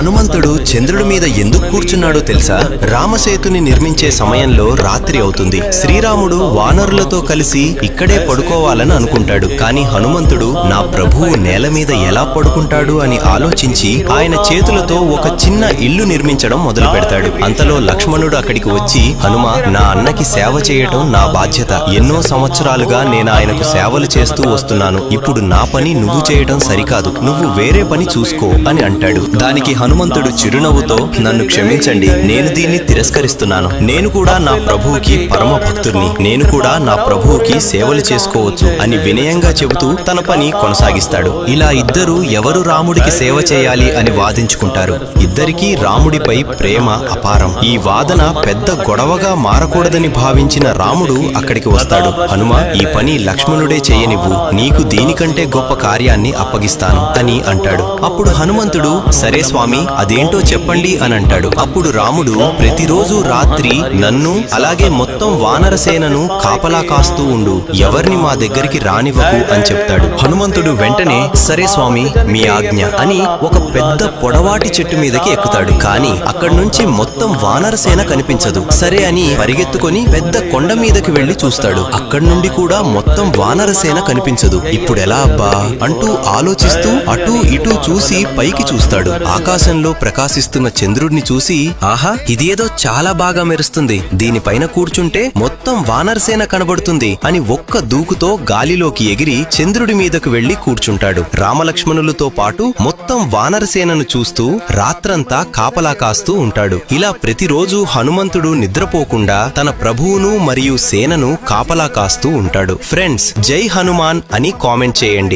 హనుమంతుడు చంద్రుడి మీద ఎందుకు కూర్చున్నాడో తెలుసా? రామసేతుని నిర్మించే సమయంలో రాత్రి అవుతుంది. శ్రీరాముడు వానరులతో కలిసి ఇక్కడే పడుకోవాలని అనుకుంటాడు. కానీ హనుమంతుడు నా ప్రభువు నేల మీద ఎలా పడుకుంటాడు అని ఆలోచించి ఆయన చేతులతో ఒక చిన్న ఇల్లు నిర్మించడం మొదలు పెడతాడు. అంతలో లక్ష్మణుడు అక్కడికి వచ్చి, హనుమ, నా అన్నకి సేవ చేయటం నా బాధ్యత. ఎన్నో సంవత్సరాలుగా నేను ఆయనకు సేవలు చేస్తూ వస్తున్నాను. ఇప్పుడు నా పని నువ్వు చేయటం సరికాదు, నువ్వు వేరే పని చూసుకో అని అంటాడు. దానికి హనుమంతుడు చిరునవ్వుతో, నన్ను క్షమించండి, నేను దీన్ని తిరస్కరిస్తున్నాను. నేను కూడా నా ప్రభువుకి పరమ భక్తుడిని. నేను కూడా నా ప్రభువుకి సేవలు చేసుకోవచ్చు అని వినయంగా చెబుతూ తన పని కొనసాగిస్తాడు. ఇలా ఇద్దరు ఎవరు రాముడికి సేవ చేయాలి అని వాదించుకుంటారు. ఇద్దరికీ రాముడిపై ప్రేమ అపారం. ఈ వాదన పెద్ద గొడవగా మారకూడదని భావించిన రాముడు అక్కడికి వస్తాడు. హనుమ, ఈ పని లక్ష్మణుడే చేయనివ్వు, నీకు దీనికంటే గొప్ప కార్యాన్ని అప్పగిస్తాను అని అంటాడు. అప్పుడు హనుమంతుడు, సరే స్వామి, అదేంటో చెప్పండి అని అంటాడు. అప్పుడు రాముడు, ప్రతిరోజు రాత్రి నన్ను అలాగే మొత్తం వానర సేనను కాపలా కాస్తూ ఉండు, ఎవరిని మా దగ్గరికి రానివ్వకు అని చెప్తాడు. హనుమంతుడు వెంటనే సరే స్వామి, మీ ఆజ్ఞ అని ఒక పెద్ద పొడవాటి చెట్టు మీదకి ఎక్కుతాడు. కానీ అక్కడి నుంచి మొత్తం వానర సేన కనిపించదు. సరే అని పరిగెత్తుకొని పెద్ద కొండ మీదకి వెళ్లి చూస్తాడు. అక్కడి నుండి కూడా మొత్తం వానర సేన కనిపించదు. ఇప్పుడెలా అబ్బా అంటూ ఆలోచిస్తూ అటూ ఇటూ చూసి పైకి చూస్తాడు. ఆకాశంలో ప్రకాశిస్తున్న చంద్రుడిని చూసి, ఆహా, ఇదేదో చాలా బాగా మెరుస్తుంది, దీనిపైన కూర్చుంటే మొత్తం వానరసేన కనబడుతుంది అని ఒక్క దూకుతో గాలిలోకి ఎగిరి చంద్రుడి మీదకు వెళ్లి కూర్చుంటాడు. రామలక్ష్మణులతో పాటు మొత్తం వానరసేనను చూస్తూ రాత్రంతా కాపలా కాస్తూ ఉంటాడు. ఇలా ప్రతిరోజు హనుమంతుడు నిద్రపోకుండా తన ప్రభువును మరియు సేనను కాపలా కాస్తూ ఉంటాడు. ఫ్రెండ్స్, జై హనుమాన్ అని కామెంట్ చేయండి.